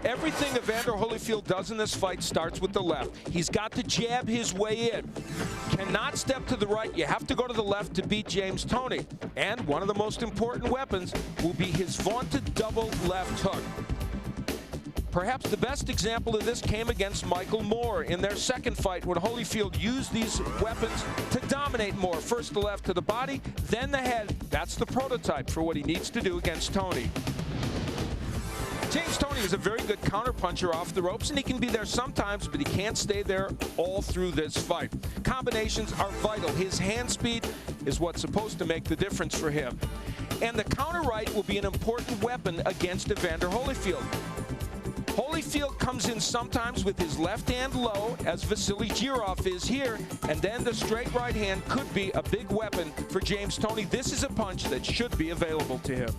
Everything Evander Holyfield does in this fight starts with the left. He's got to jab his way in. Cannot step to the right. You have to go to the left to beat James Toney. And one of the most important weapons will be his vaunted double left hook. Perhaps the best example of this came against Michael Moore in their second fight when Holyfield used these weapons to dominate Moore. First the left to the body, then the head. That's the prototype for what he needs to do against Toney. James Toney is a very good counterpuncher off the ropes, and he can be there sometimes, but he can't stay there all through this fight. Combinations are vital. His hand speed is what's supposed to make the difference for him. And the counter right will be an important weapon against Evander Holyfield. Holyfield comes in sometimes with his left hand low, as Vasily Girov is here, and then the straight right hand could be a big weapon for James Toney. This is a punch that should be available to him.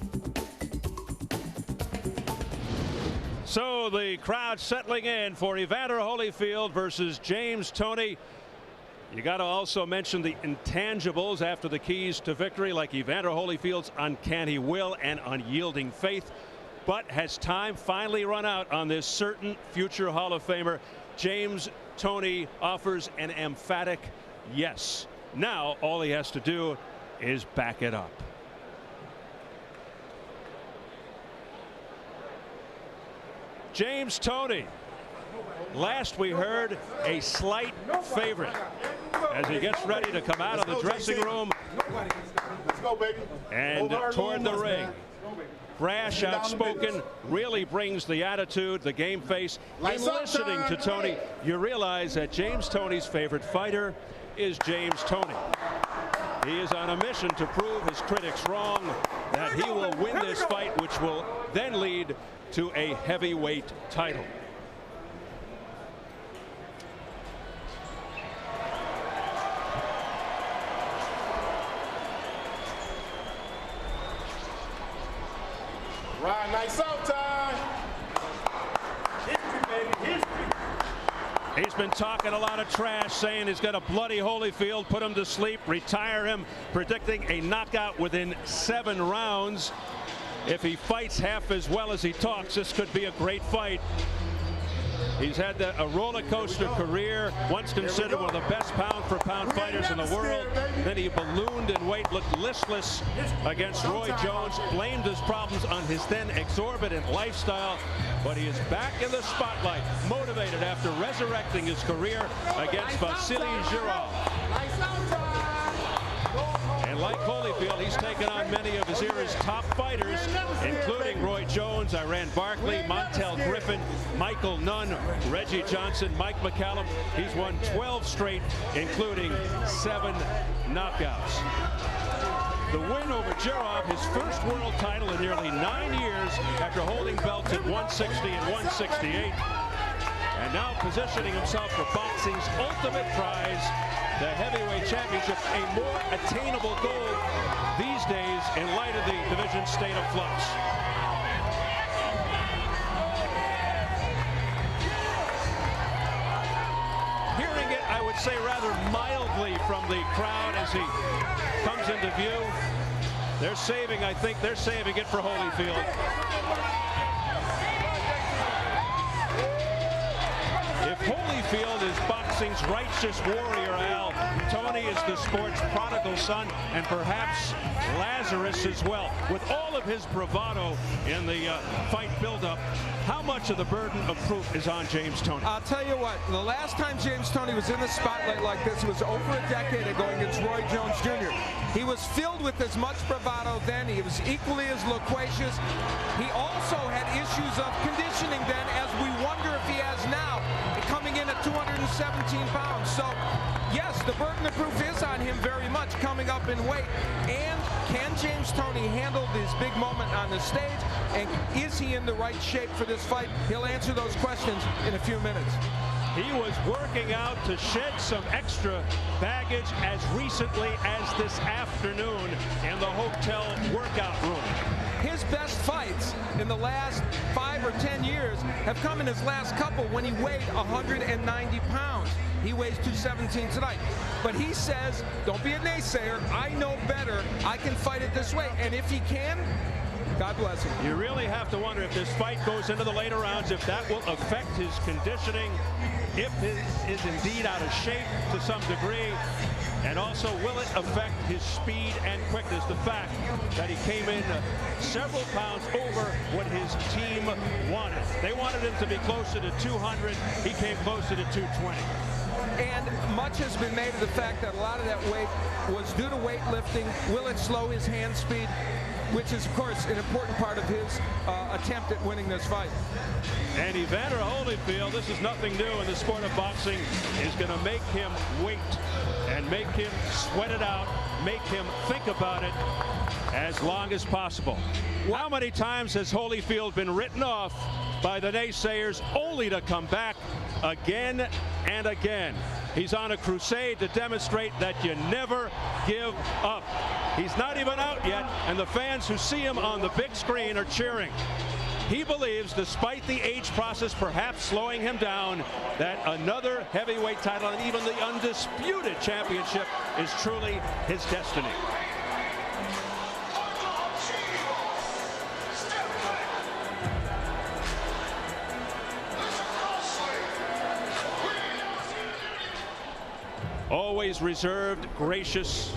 So the crowd settling in for Evander Holyfield versus James Toney. You got to also mention the intangibles after the keys to victory, like Evander Holyfield's uncanny will and unyielding faith. But has time finally run out on this certain future Hall of Famer? James Toney offers an emphatic yes. Now all he has to do is back it up. James Toney, last we heard, a slight favorite as he gets ready to come out of the dressing room and toward the ring. Brash, outspoken, really brings the attitude, the game face. In listening to Toney, you realize that James Toney's favorite fighter is James Toney. He is on a mission to prove his critics wrong, that he will win this fight, which will then lead to a heavyweight title. Right, nice out time. History, baby, history. He's been talking a lot of trash, saying he's going to bloody Holyfield, put him to sleep, retire him, predicting a knockout within 7 rounds. If he fights half as well as he talks, this could be a great fight. He's had a roller coaster career, once considered one of the best pound-for-pound fighters in the world. Then he ballooned in weight, looked listless against Roy Jones, blamed his problems on his then exorbitant lifestyle. But he is back in the spotlight, motivated after resurrecting his career against Vasily Girov. And like Holyfield, he's taken on many of his era's top fighters, including Roy Jones, Iran Barkley, Montel Griffin, Michael Nunn, Reggie Johnson, Mike McCallum. He's won 12 straight, including 7 knockouts. The win over Girov, his first world title in nearly 9 years after holding belts at 160 and 168. And now positioning himself for boxing's ultimate prize, the heavyweight championship, a more attainable goal these days in light of the division's state of flux. Hearing it, I would say, rather mildly from the crowd as he comes into view. They're saving, I think they're saving it for Holyfield. If Holyfield is boxing's righteous warrior, Al, Toney is the sport's prodigal son, and perhaps Lazarus as well. With all of his bravado in the fight buildup, how much of the burden of proof is on James Toney? I'll tell you what, the last time James Toney was in the spotlight like this was over a decade ago against Roy Jones Jr. He was filled with as much bravado then. He was equally as loquacious. He also had issues of conditioning then, as we wonder if he has now, coming in at 217 pounds. So, yes, the burden of proof is on him very much, coming up in weight. And can James Toney handle this big moment on the stage? And is he in the right shape for this fight? He'll answer those questions in a few minutes. He was working out to shed some extra baggage as recently as this afternoon in the hotel workout room. His best fights in the last 5 or 10 years have come in his last couple when he weighed 190 pounds. He weighs 217 tonight. But he says, don't be a naysayer. I know better. I can fight it this way. And if he can, God bless him. You really have to wonder if this fight goes into the later rounds, if that will affect his conditioning, if he is indeed out of shape to some degree, and also will it affect his speed and quickness. The fact that he came in several pounds over what his team wanted. They wanted him to be closer to 200. He came closer to 220. And much has been made of the fact that a lot of that weight was due to weightlifting. Will it slow his hand speed? Which is, of course, an important part of his attempt at winning this fight. And Evander Holyfield, this is nothing new in the sport of boxing, is going to make him wait and make him sweat it out, make him think about it as long as possible. How many times has Holyfield been written off by the naysayers only to come back again and again? He's on a crusade to demonstrate that you never give up. He's not even out yet, and the fans who see him on the big screen are cheering. He believes, despite the age process perhaps slowing him down, that another heavyweight title and even the undisputed championship is truly his destiny. Always reserved, gracious,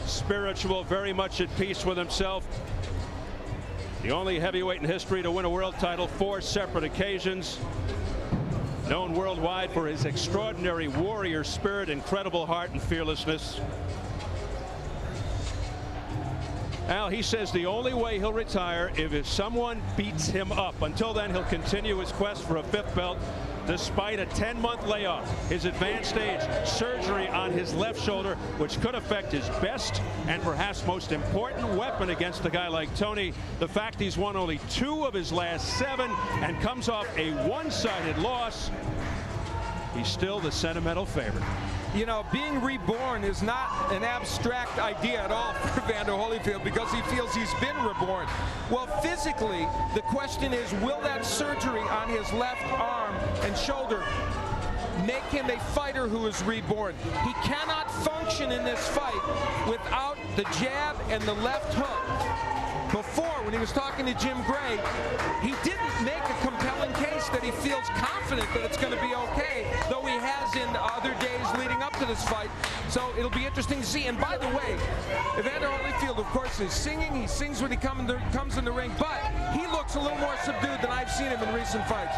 spiritual, very much at peace with himself. The only heavyweight in history to win a world title 4 separate occasions. Known worldwide for his extraordinary warrior spirit, incredible heart, and fearlessness. Al, he says the only way he'll retire if someone beats him up. Until then, he'll continue his quest for a 5th belt. Despite a 10-month layoff, his advanced age, surgery on his left shoulder, which could affect his best and perhaps most important weapon against a guy like Toney. The fact he's won only 2 of his last 7 and comes off a one-sided loss, he's still the sentimental favorite. You know, being reborn is not an abstract idea at all for Evander Holyfield, because he feels he's been reborn. Well, physically, the question is, will that surgery on his left arm and shoulder make him a fighter who is reborn? He cannot function in this fight without the jab and the left hook. Before, when he was talking to Jim Gray, he didn't make a compelling case that he feels confident that it's going to be okay, though he has in other days leading up to this fight. So it'll be interesting to see. And by the way, Evander Holyfield, of course, is singing. He sings when he comes in the ring, but he looks a little more subdued than I've seen him in recent fights.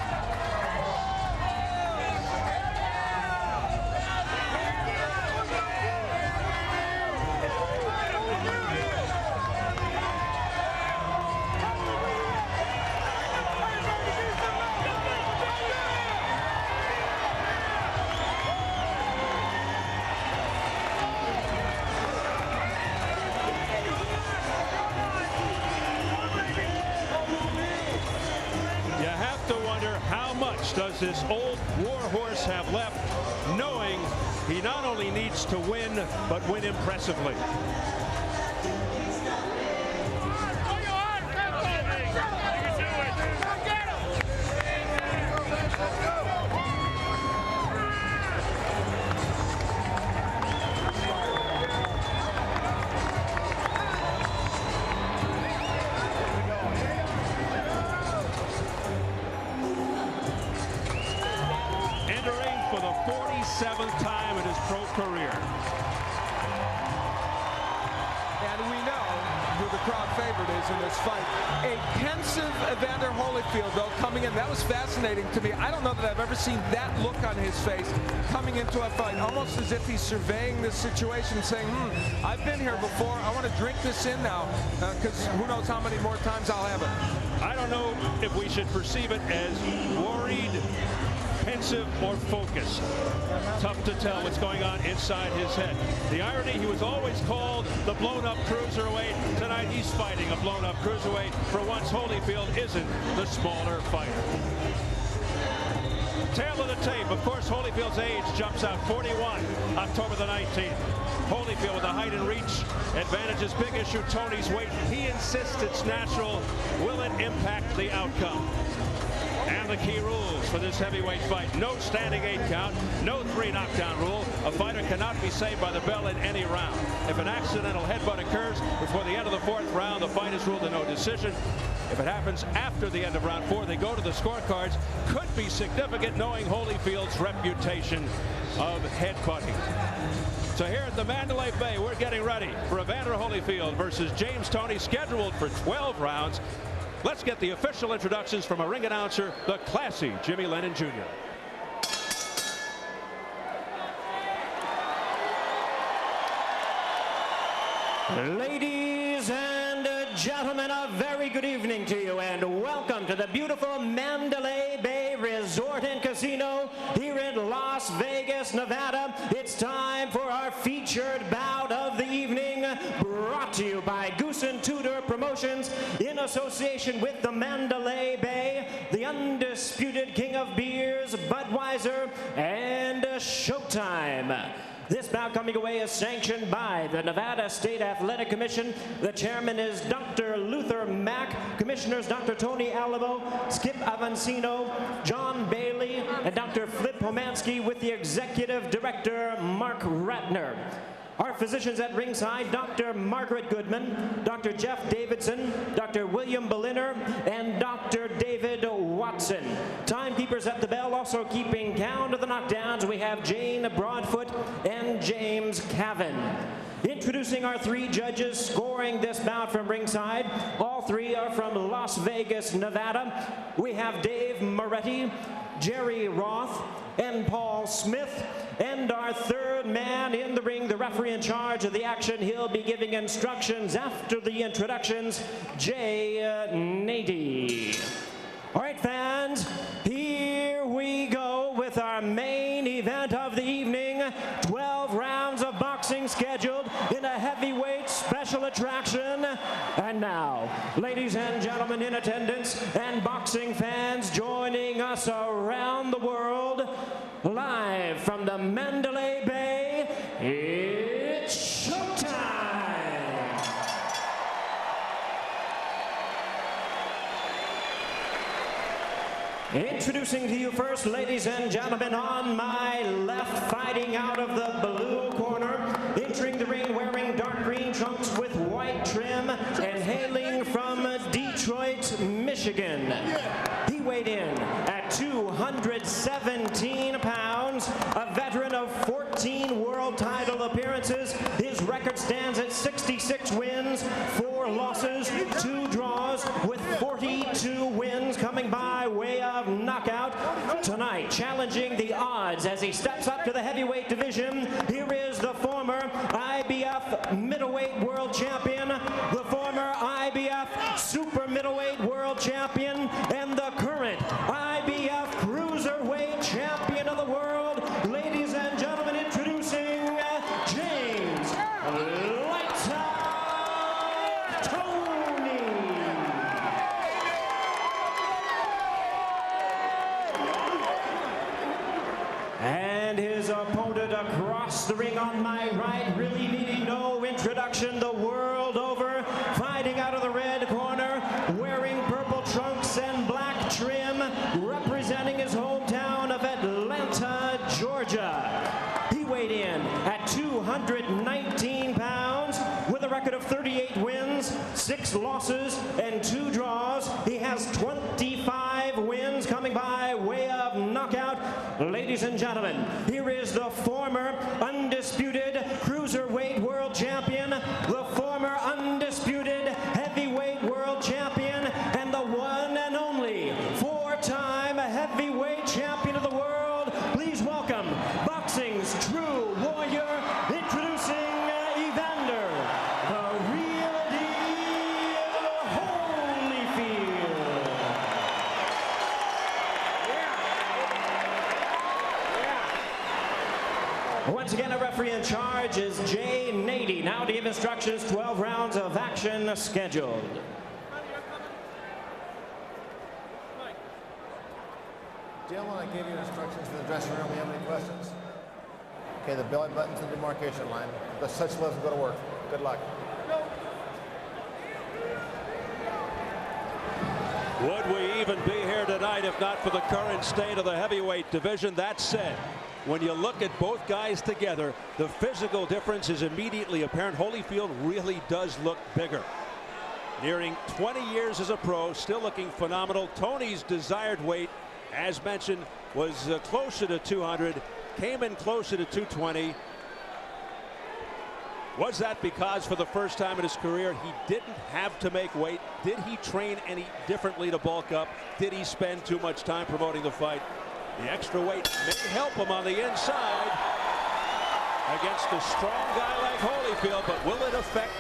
Does this old warhorse have left, knowing he not only needs to win, but win impressively? For the 47th time in his pro career. And we know who the crowd favorite is in this fight. A pensive Evander Holyfield, though, coming in. That was fascinating to me. I don't know that I've ever seen that look on his face coming into a fight, almost as if he's surveying this situation, saying, I've been here before. I want to drink this in now, because who knows how many more times I'll have it. I don't know if we should perceive it as worried, pensive, or focused. Tough to tell what's going on inside his head. The irony, he was always called the blown-up cruiserweight. Tonight he's fighting a blown-up cruiserweight. For once, Holyfield isn't the smaller fighter. Tail of the tape, of course, Holyfield's age jumps out. 41, October the 19th. Holyfield with the height and reach advantages. Big issue, Toney's weight. He insists it's natural. Will it impact the outcome? And the key rules for this heavyweight fight: no standing 8 count, no 3 knockdown rule. A fighter cannot be saved by the bell in any round. If an accidental headbutt occurs before the end of the 4th round, the fight is ruled a no decision. If it happens after the end of round 4, they go to the scorecards. Could be significant, knowing Holyfield's reputation of headbutting. So here at the Mandalay Bay, we're getting ready for Evander Holyfield versus James Toney, scheduled for 12 rounds. Let's get the official introductions from a ring announcer, the classy Jimmy Lennon Jr. Ladies and gentlemen, a very good evening to you, and welcome to the beautiful Mandalay Bay Resort and Casino here in Las Vegas, Nevada. It's time for our featured bout of the evening, brought to you by Goose and Tudor Promotions in association with the Mandalay Bay, the undisputed king of beers, Budweiser, and Showtime. This bout coming away is sanctioned by the Nevada State Athletic Commission. The chairman is Dr. Luther Mack, commissioners Dr. Tony Alamo, Skip Avancino, John Bailey, and Dr. Flip Pomansky, with the executive director Mark Ratner. Our physicians at ringside: Dr. Margaret Goodman, Dr. Jeff Davidson, Dr. William Berliner, and Dr. David Watson. Timekeepers at the bell, also keeping count of the knockdowns, we have Jane Broadfoot and James Cavan. Introducing our 3 judges scoring this bout from ringside. All 3 are from Las Vegas, Nevada. We have Dave Moretti, Jerry Roth, and Paul Smith. And our 3rd man in the ring, the referee in charge of the action. He'll be giving instructions after the introductions, Jay Nady. All right, fans, here we go with our main event of the evening. 12 rounds of boxing scheduled in a heavyweight special attraction. And now, ladies and gentlemen in attendance and boxing fans joining us around the world, live from the Mandalay Bay, it's showtime! Introducing to you first, ladies and gentlemen, on my left, fighting out of the blue corner, entering the ring wearing dark green trunks with white trim, and hailing from Detroit, Michigan. He weighed in at 217 pounds, a veteran of 14 world title appearances. His record stands at 66 wins, 4 losses, 2 draws, with 42 wins coming by way of knockout. Tonight, challenging the odds as he steps up to the heavyweight division, here is the former IBF middleweight world champion, the former IBF super middleweight world champion, and the current IBF cruiserweight champion of the world. Ladies and gentlemen, introducing James Lights Out Toney. And his opponent across the ring on my right, really needing no introduction the world over, fighting out of the red corner, wearing purple trunks and black trim, representing his hometown of Atlanta, Georgia. He weighed in at 219 pounds with a record of 38 wins, 6 losses, and 2 draws. He has 25 wins coming by way of knockout. Ladies and gentlemen, here is the former undisputed cruiserweight world champion, the former undisputed heavyweight world champion, and the one and only 4-time heavyweight champion of the world. Please welcome boxing's true warrior, introducing Evander, the real deal, Holyfield. Once again, a referee in charge is Jay Nady. Now to give instructions, 12 rounds of action scheduled. Gentlemen, I gave you instructions in the dressing room. We have any questions? Okay, the belly button's the demarcation line. The such levels go to work. Good luck. Would we even be here tonight if not for the current state of the heavyweight division. That said, when you look at both guys together, the physical difference is immediately apparent. Holyfield really does look bigger. Nearing 20 years as a pro, still looking phenomenal. Toney's desired weight, as mentioned, was closer to 200, came in closer to 220. Was that because for the first time in his career he didn't have to make weight? Did he train any differently to bulk up? Did he spend too much time promoting the fight? The extra weight may help him on the inside against a strong guy like Holyfield, but will it affect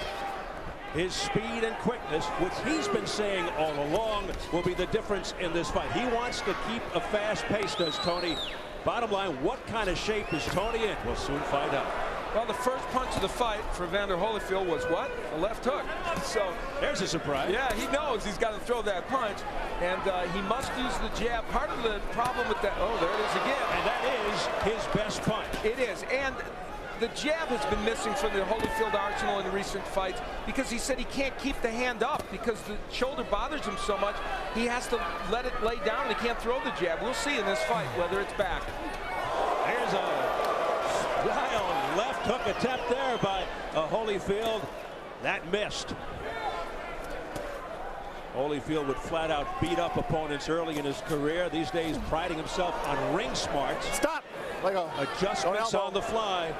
his speed and quickness, which he's been saying all along will be the difference in this fight? He wants to keep a fast pace, does Toney. Bottom line, what kind of shape is Toney in? We'll soon find out. Well, the first punch of the fight for Evander Holyfield was what? A left hook. So there's a surprise. Yeah, he knows he's got to throw that punch, and he must use the jab. Part of the problem with that, oh, there it is again. And that is his best punch. It is, and the jab has been missing from the Holyfield arsenal in recent fights because he said he can't keep the hand up because the shoulder bothers him so much. He has to let it lay down. He can't throw the jab. We'll see in this fight whether it's back. There's a wild left hook attempt there by Holyfield. That missed. Holyfield would flat out beat up opponents early in his career. These days priding himself on ring smarts. Stop. Let go. Adjustments on the fly,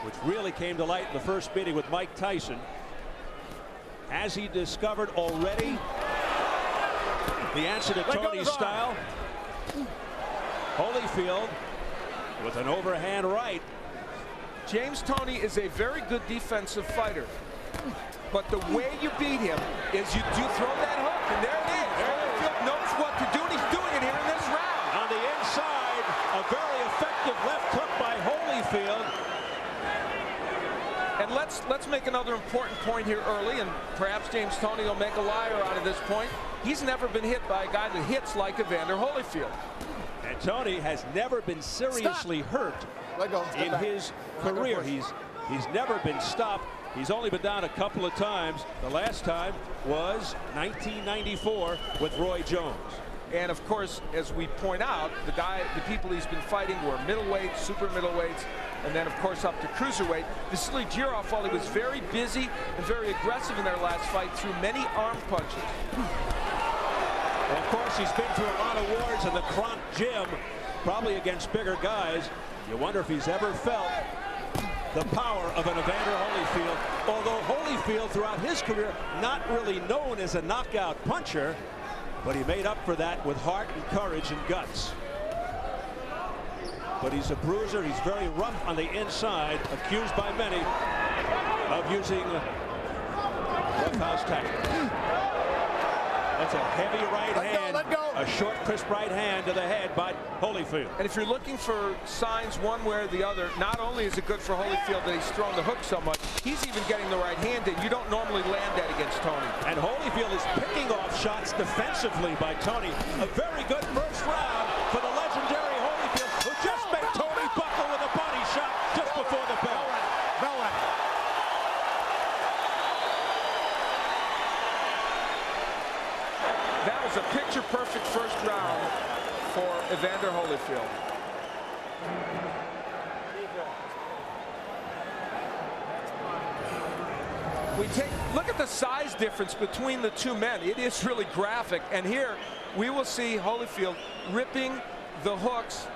which really came to light in the first meeting with Mike Tyson. Has he discovered already the answer to Toney's style? Holyfield with an overhand right. James Toney is a very good defensive fighter, but the way you beat him is you do throw that hook, and there it is. Holyfield knows what to do, and he's doing it here in this round. On the inside, a very effective left hook by Holyfield. And let's make another important point here early, and perhaps James Toney will make a liar out of this point. He's never been hit by a guy that hits like Evander Holyfield. And Toney has never been seriously hurt in his career. He's never been stopped. He's only been down a couple of times. The last time was 1994 with Roy Jones. And of course, as we point out, the people he's been fighting were middleweights, super middleweights, and then of course up to cruiserweight. Vasily Girov, while he was very busy and very aggressive in their last fight, threw many arm punches. Well, of course, he's been to a lot of wars in the Kronk gym, probably against bigger guys. You wonder if he's ever felt the power of an Evander Holyfield. Although Holyfield, throughout his career, not really known as a knockout puncher, but he made up for that with heart and courage and guts. But he's a bruiser. He's very rough on the inside, accused by many of using roughhouse tactics. That's a heavy right hand, a short, crisp right hand to the head by Holyfield. And if you're looking for signs one way or the other, not only is it good for Holyfield that he's thrown the hook so much, he's even getting the right hand in. You don't normally land that against Toney. And Holyfield is picking off shots defensively by Toney. A very good first round for the legendary Holyfield, who just made Toney buckle with a body shot just before the bell. That was a picture-perfect first round for Evander Holyfield. Look at the size difference between the two men. It is really graphic. And here we will see Holyfield ripping the hooks.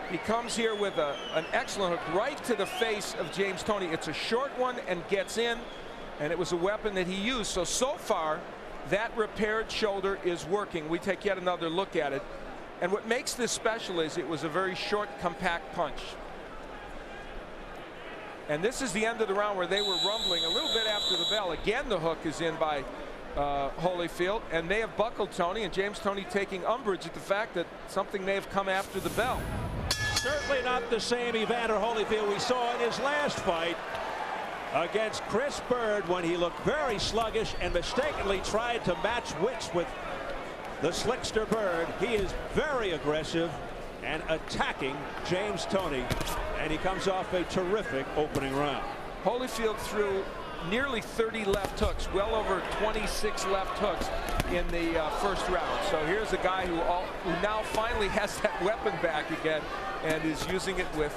He comes here with an excellent hook right to the face of James Toney. It's a short one and gets in, and it was a weapon that he used. So far, that repaired shoulder is working. We take yet another look at it. And what makes this special is it was a very short, compact punch. And this is the end of the round where they were rumbling a little bit after the bell. Again, the hook is in by Holyfield, and may have buckled Toney, and James Toney taking umbrage at the fact that something may have come after the bell. Certainly not the same Evander Holyfield we saw in his last fight against Chris Bird, when he looked very sluggish and mistakenly tried to match wits with the slickster Bird. He is very aggressive and attacking James Toney, and he comes off a terrific opening round. Holyfield threw nearly 30 left hooks, well over 26 left hooks in the first round. So here's a guy who now finally has that weapon back again and is using it with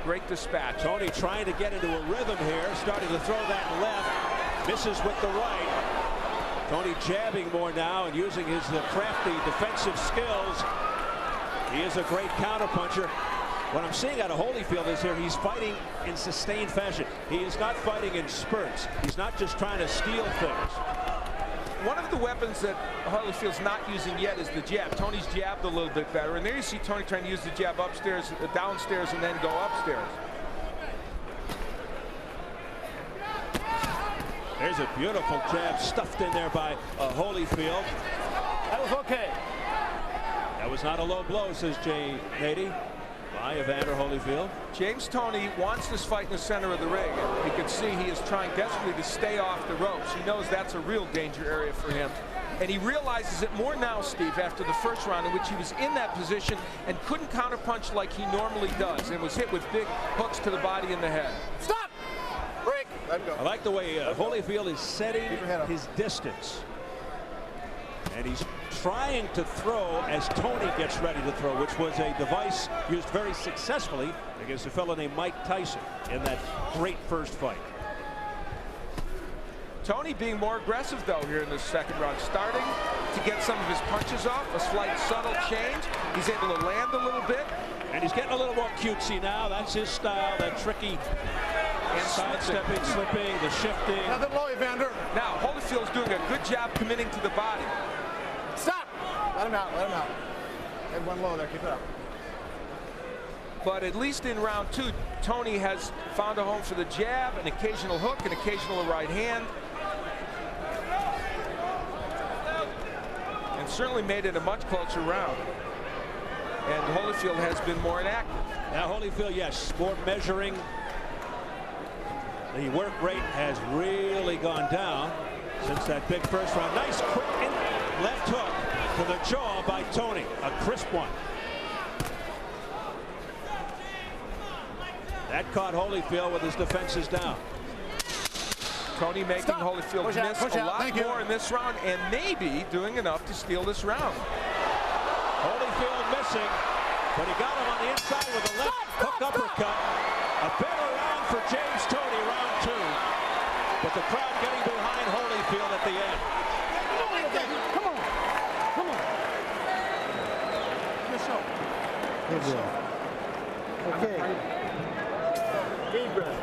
great dispatch. Toney trying to get into a rhythm here, starting to throw that left, misses with the right. Toney jabbing more now and using his crafty defensive skills. He is a great counterpuncher. What I'm seeing out of Holyfield is here he's fighting in sustained fashion. He is not fighting in spurts. He's not just trying to steal things. One of the weapons that Holyfield's not using yet is the jab. Toney's jabbed a little bit better, and there you see Toney trying to use the jab upstairs, downstairs, and then go upstairs. There's a beautiful jab stuffed in there by Holyfield. That was okay. That was not a low blow, says Jay Nady, by Evander Holyfield. James Toney wants this fight in the center of the ring. You can see he is trying desperately to stay off the ropes. He knows that's a real danger area for him. And he realizes it more now, Steve, after the first round in which he was in that position and couldn't counterpunch like he normally does and was hit with big hooks to the body and the head. Stop! Break! Let go. I like the way Holyfield is setting his distance. And he's trying to throw as Toney gets ready to throw, which was a device used very successfully against a fellow named Mike Tyson in that great first fight. Toney being more aggressive, though, here in the second round, starting to get some of his punches off, a slight subtle change. He's able to land a little bit. And he's getting a little more cutesy now. That's his style, that tricky sidestepping, slipping, the shifting. Nothing low, Evander. Now, Holyfield's doing a good job committing to the body. Stop! Let him out, let him out. Everyone low there, keep it up. But at least in round two, Toney has found a home for the jab, an occasional hook, an occasional right hand. And certainly made it a much closer round. And Holyfield has been more inactive. Now Holyfield, yes, more measuring. The work rate has really gone down since that big first round. Nice quick left hook to the jaw by Toney, a crisp one. That caught Holyfield with his defenses down. Toney making Holyfield miss a lot more in this round and maybe doing enough to steal this round. Holyfield missing, but he got him on the inside with a left hook uppercut. A better round for James Toney, round two. But the crowd getting behind Holyfield at the end. Come on. Come on. Good show. Good job. Okay. Deep breath.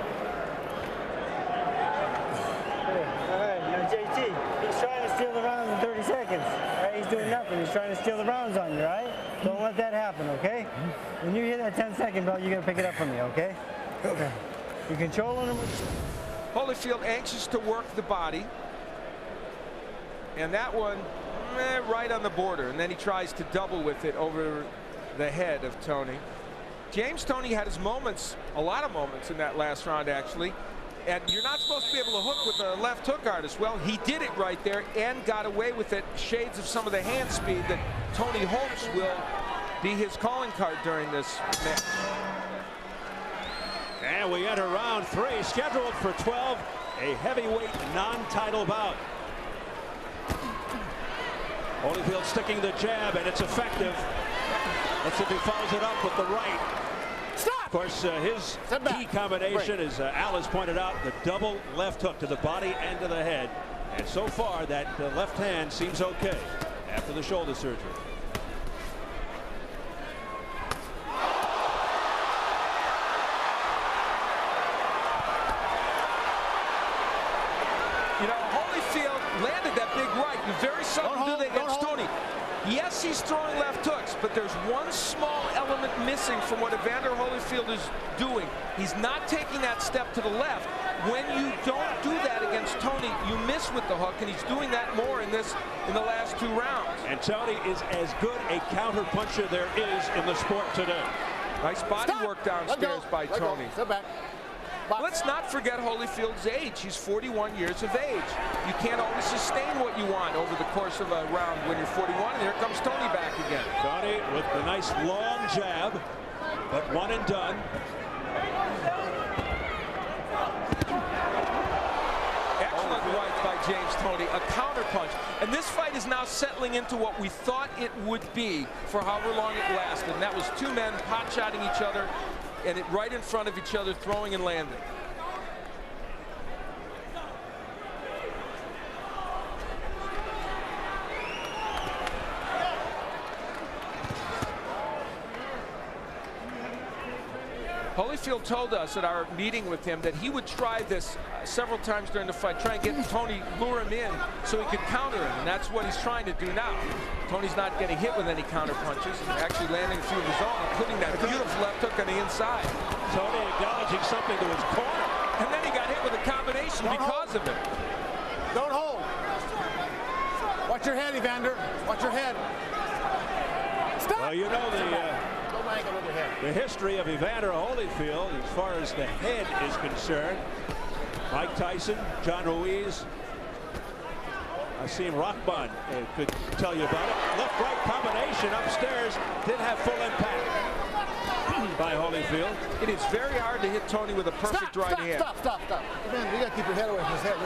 All right, now JT, he's trying to steal the rounds in 30 seconds. All right, he's doing nothing. He's trying to steal the rounds on you, all right? Don't let that happen, okay? When you hit that 10-second bell, you got to pick it up from me, okay? Okay. You controlling him? Holyfield anxious to work the body. And that one, right on the border. And then he tries to double with it over the head of Toney. James Toney had his moments, a lot of moments in that last round, actually. And you're not supposed to be able to hook with a left hook artist. Well, he did it right there and got away with it. Shades of some of the hand speed that Toney hopes will be his calling card during this match. And we enter round three, scheduled for 12, a heavyweight non-title bout. Holyfield sticking the jab, and it's effective. Let's see if he follows it up with the right. Stop! Of course, his key combination, as Al has pointed out, the double left hook to the body and to the head. And so far, that left hand seems okay after the shoulder surgery. You know, Holyfield landed that big right. You very seldom do that against Toney. Yes, he's throwing left hooks, but there's one small element missing from what Evander Holyfield is doing. He's not taking that step to the left. When you don't do that against Toney, you miss with the hook, and he's doing that more in the last two rounds. And Toney is as good a counter puncher there is in the sport today. Nice body work downstairs by Toney. Step back. Let's not forget Holyfield's age. He's 41 years of age. You can't always sustain what you want over the course of a round when you're 41. And here comes Toney back again. Toney with the nice long jab, but one and done. excellent right by James Toney, a counterpunch. And this fight is now settling into what we thought it would be for however long it lasted. And that was two men pot-shotting each other and it right in front of each other, throwing and landing. Holyfield told us at our meeting with him that he would try this several times during the fight, try and get Toney, lure him in so he could counter him, and that's what he's trying to do now. Tony's not getting hit with any counter punches, actually landing a few of his own, including that beautiful left hook on the inside. Toney acknowledging something to his corner. And then he got hit with a combination because of it. Don't hold. Watch your head, Evander. Watch your head. Stop. Well, you know the history of Evander Holyfield as far as the head is concerned. Mike Tyson, John Ruiz, Asim Rahman could tell you about it. Left-right combination upstairs did have full impact by Holyfield. It is very hard to hit Toney with a perfect right hand. Stop. Man, you got to keep your head away from his head.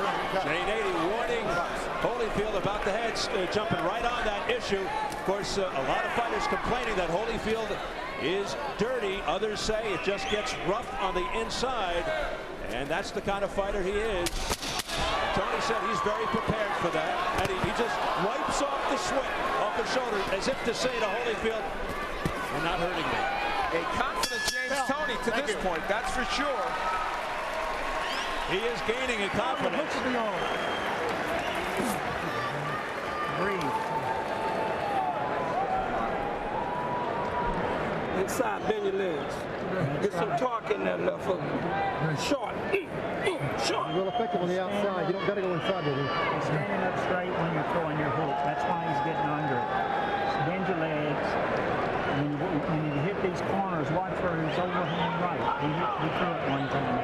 Jane 80 warning Holyfield about the heads, jumping right on that issue. Of course, a lot of fighters complaining that Holyfield is dirty. Others say it just gets rough on the inside, and that's the kind of fighter he is. Toney said he's very prepared for that, and he just wipes off the sweat off his shoulder as if to say to Holyfield, "You're not hurting me." A confident James Toney to this point, that's for sure. He is gaining in confidence. Breathe. Inside, bend your legs. Get some torque in that left hook. Short. Short. Real effective on the outside. You don't got to go inside with him. He's standing up straight when you're throwing your hook. That's why he's getting under it. So bend your legs. And when you hit these corners, watch for his overhand right. He threw it one time.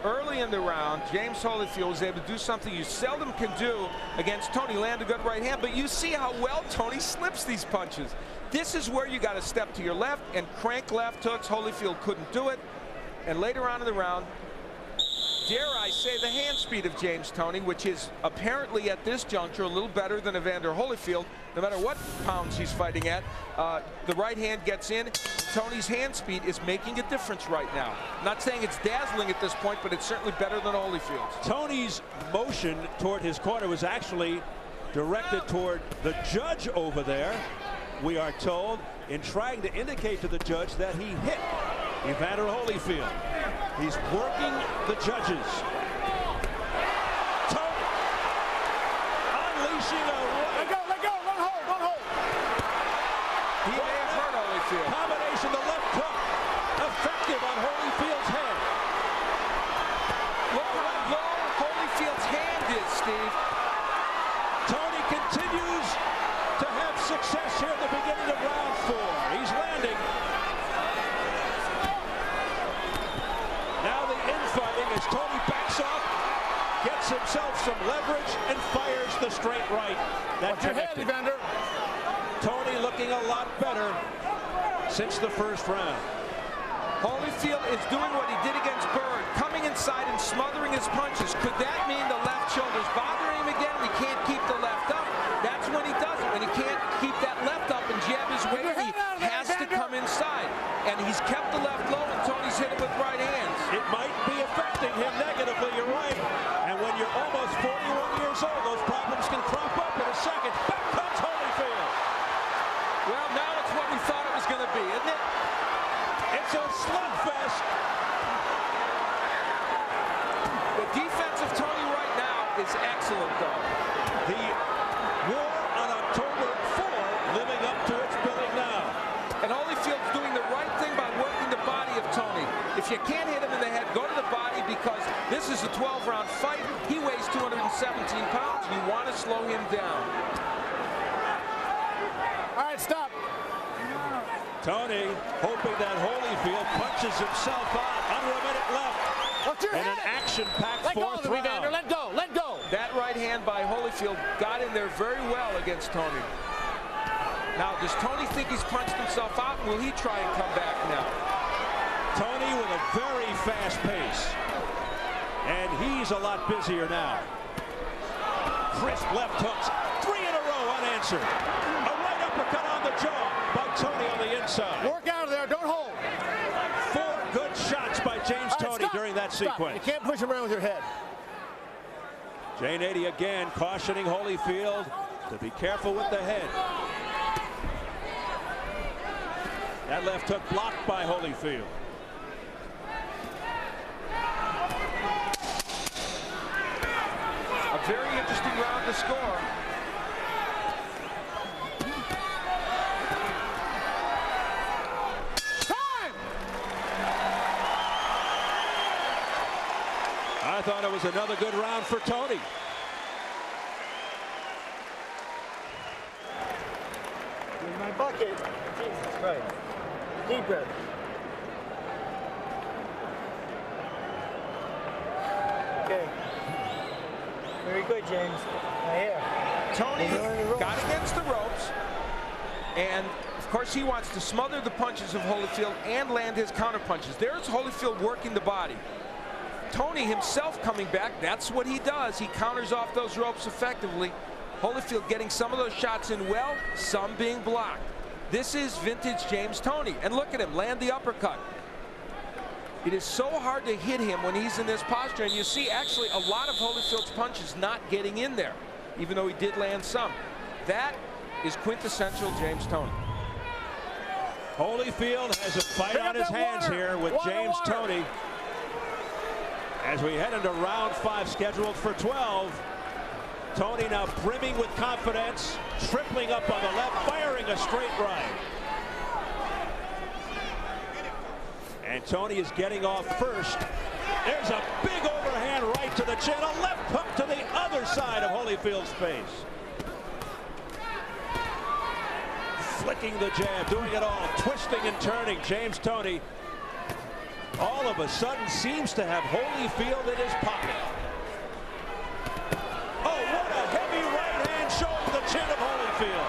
Early in the round, James Holyfield was able to do something you seldom can do against Toney, land a good right hand, but you see how well Toney slips these punches. This is where you got to step to your left and crank left hooks. Holyfield couldn't do it. And later on in the round, dare I say, the hand speed of James Toney, which is apparently at this juncture a little better than Evander Holyfield. No matter what pounds he's fighting at, the right hand gets in. Toney's hand speed is making a difference right now. I'm not saying it's dazzling at this point, but it's certainly better than Holyfield's. Tony's motion toward his corner was actually directed toward the judge over there, we are told, in trying to indicate to the judge that he hit Evander Holyfield. He's working the judges. Toney unleashing a right. Let go, don't hold. He may have hurt Holyfield. Combination, the left hook, effective on Holyfield's head. Look how low Holyfield's hand is, Steve. Toney continues to have success here at the beginning of round 4. He's landing. Now the infighting as Toney backs off, gets himself some leverage, and fires the straight right. That Watch your head, Evander. Toney looking a lot better since the first round. Holyfield is doing what he did against Bird, coming inside and smothering his punches. Could that mean the left shoulder's bothering him again? We can't keep the left up. That's when he does it. When he can't keep that left up and jab his weight, he has to come inside. And he's kept the left low, and Toney's hit it with right hands. It might be affecting him negatively, you're right. And when you're almost 41 years old, those problems can crop up in a second. Back comes Holyfield. Well, now it's what we thought it was going to be, isn't it? It's a slugfest. The defense of Toney right now is excellent, though. The war on October 4 living up to its billing now. And Holyfield's doing the right thing by working the body of Toney. If you can't hit him in the head, go to the body, because this is a 12-round fight. He weighs 217 pounds. You want to slow him down. All right, stop. Toney hoping that Holyfield punches himself out. Under a minute left. Watch your And head. an action-packed fourth Let go, Evander. round. Let go. That right hand by Holyfield got in there very well against Toney. Now, does Toney think he's punched himself out? Will he try and come back now? Toney with a very fast pace. And he's a lot busier now. Crisp left hooks. 3 in a row unanswered. A right uppercut on the jaw by Toney on the inside. Work out of there. Don't hold. 4 good shots by James Toney during that sequence. You can't push him around with your head. Jay Nady again cautioning Holyfield to be careful with the head. That left hook blocked by Holyfield. A very interesting round to score. Time! I thought it was another good round for Toney. In my bucket. Jesus Christ. Deep breath. Okay. Very good, James. Right here. Toney got against the ropes, and of course he wants to smother the punches of Holyfield and land his counter punches. There's Holyfield working the body. Toney himself coming back, that's what he does. He counters off those ropes effectively. Holyfield getting some of those shots in well, some being blocked. This is vintage James Toney. And look at him land the uppercut. It is so hard to hit him when he's in this posture, and you see actually a lot of Holyfield's punches not getting in there, even though he did land some. That is quintessential James Toney. Holyfield has a fight on his hands here with James Toney as we head into round 5 scheduled for 12. Toney now brimming with confidence, tripling up on the left, firing a straight right. And Toney is getting off first. There's a big overhand right to the chin, a left hook to the other side of Holyfield's face. Flicking the jab, doing it all, twisting and turning. James Toney all of a sudden seems to have Holyfield in his pocket. Oh, what a heavy right hand showing the chin of Holyfield.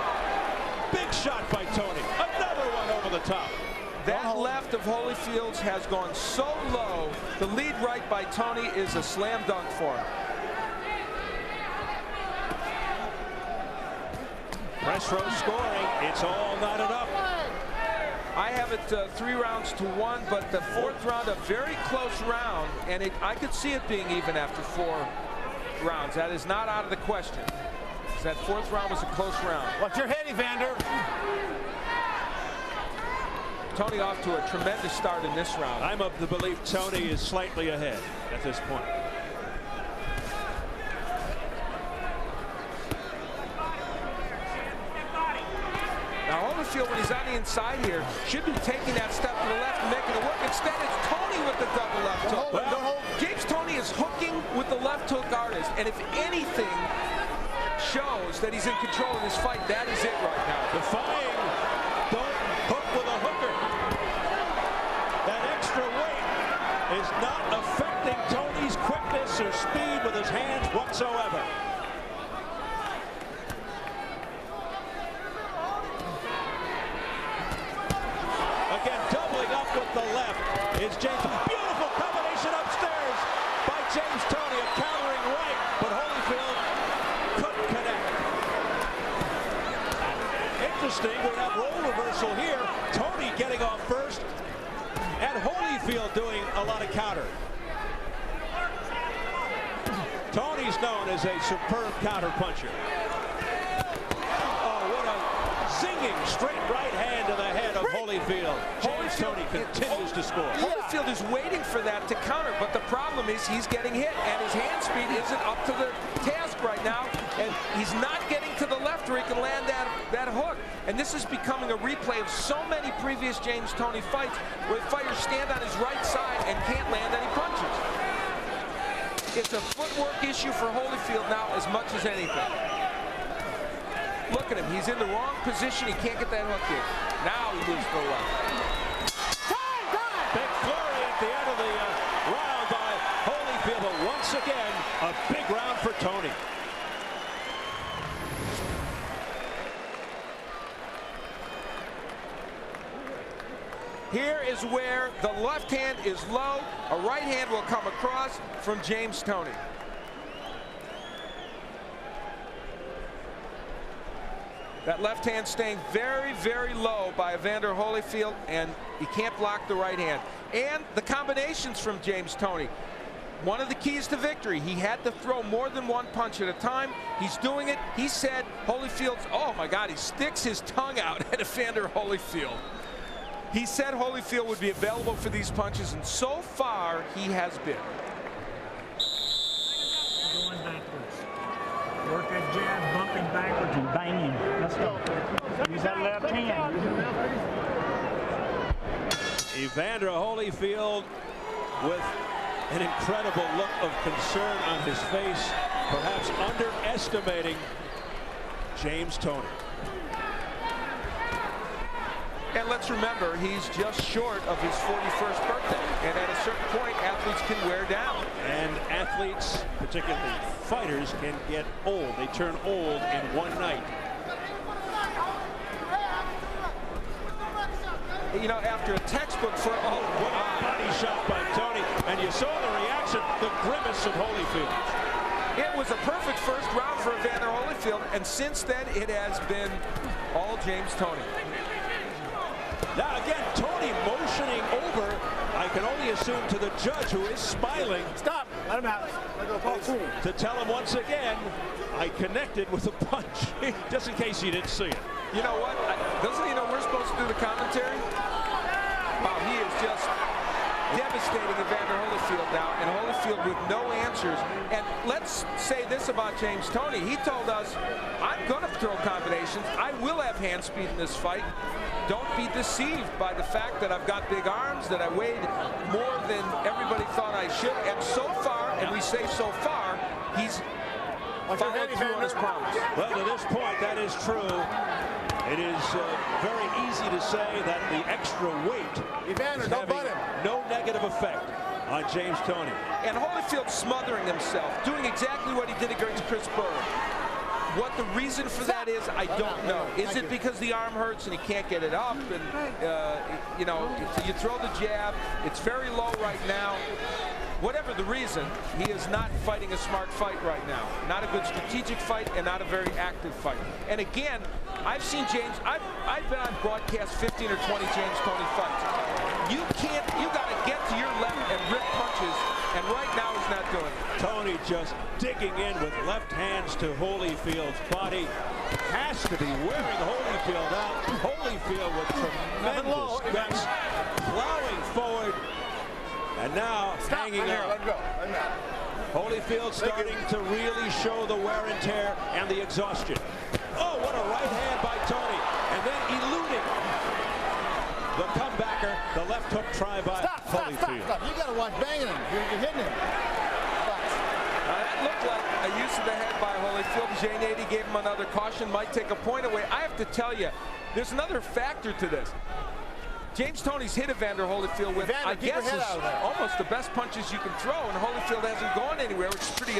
Big shot by Toney. Another one over the top. That left of Holyfield's has gone so low. The lead right by Toney is a slam dunk for him. Press row scoring. It's all knotted up. I have it 3 rounds to 1, but the 4th round, a very close round, and I could see it being even after 4 rounds. That is not out of the question. That 4th round was a close round. Watch your head, Evander. Toney off to a tremendous start in this round. I'm of the belief Toney is slightly ahead at this point. Now Holyfield, when he's on the inside here, should be taking that step to the left and making it work. Instead, it's Toney with the double left hook. Well, James Toney is hooking with the left hook artist, and if anything shows that he's in control of this fight, that is it right now. Defying, don't hook with a hooker. That extra weight is not affecting Toney's quickness or speed with his hands whatsoever. Again, doubling up with the left is James. Beautiful combination upstairs by James Toney, a countering right, but Holyfield couldn't connect. Interesting, we have role reversal here. Toney getting off first, and Holyfield doing a lot of counter. Toney's known as a superb counter puncher. Oh, what a zinging straight right hand to the head of Holyfield. James Toney continues to score. Holyfield is waiting for that to counter, but the problem is he's getting hit, and his hand speed isn't up to the task right now, and he's not getting to the left where he can land that hook. And this is becoming a replay of so many previous James Toney fights where fighters stand on his right side and can't land any punches. It's a footwork issue for Holyfield now as much as anything. Look at him. He's in the wrong position. He can't get that hook in. Now he moves to the left. Big flurry at the end of the round by Holyfield, but once again, a big round for Toney. Here is where the left hand is low. A right hand will come across from James Toney. That left hand staying very, very low by Evander Holyfield, and he can't block the right hand. And the combinations from James Toney. One of the keys to victory, he had to throw more than one punch at a time. He's doing it. He said Holyfield's, oh my God, he sticks his tongue out at Evander Holyfield. He said Holyfield would be available for these punches, and so far he has been. Going backwards. Work that jab, bumping backwards and banging. Let's go. Use that left hand. Evander Holyfield with an incredible look of concern on his face, perhaps underestimating James Toney. And let's remember, he's just short of his 41st birthday. And at a certain point, athletes can wear down. And athletes, particularly fighters, can get old. They turn old in one night. You know, after a textbook for, oh, what a body shot by Toney. And you saw the reaction, the grimace of Holyfield. It was a perfect first round for Evander Holyfield. And since then, it has been all James Toney. Now again, Toney motioning over, I can only assume to the judge, who is smiling. Stop. Let him out. To tell him once again, I connected with a punch, just in case he didn't see it. You know what? Doesn't he know we're supposed to do the commentary? Wow, he is just devastating Evander Holyfield now, and Holyfield with no answers. And let's say this about James Toney. He told us, I'm going to throw combinations. I will have hand speed in this fight. Don't be deceived by the fact that I've got big arms, that I weighed more than everybody thought I should. And so far, and we say so far, he's followed through on his promise. Well, to this point, that is true. It is very easy to say that the extra weight is having no negative effect on James Toney. And Holyfield smothering himself, doing exactly what he did against Chris Berg. What the reason for that is, I don't know. Is it because the arm hurts and he can't get it up? And, you know, you throw the jab. It's very low right now. Whatever the reason, he is not fighting a smart fight right now. Not a good strategic fight and not a very active fight. And again, I've seen James, I've been on broadcast 15 or 20 James Toney fights. You got to get to your left and rip punches, and right now he's not doing it. Toney just digging in with left hands to Holyfield's body. Has to be wearing Holyfield out. Holyfield with tremendous guts, plowing forward. And now hanging out. Let him go. Holyfield starting to really show the wear and tear and the exhaustion. Oh, what a right hand by Toney. And then eluding the comebacker, the left hook try by Holyfield. Stop. You got to watch banging him. You're hitting him. That looked like a use of the head by Holyfield. James Toney gave him another caution, might take a point away. I have to tell you, there's another factor to this. James Toney's hit Evander Holyfield with, I guess, almost the best punches you can throw, and Holyfield hasn't gone anywhere, which is pretty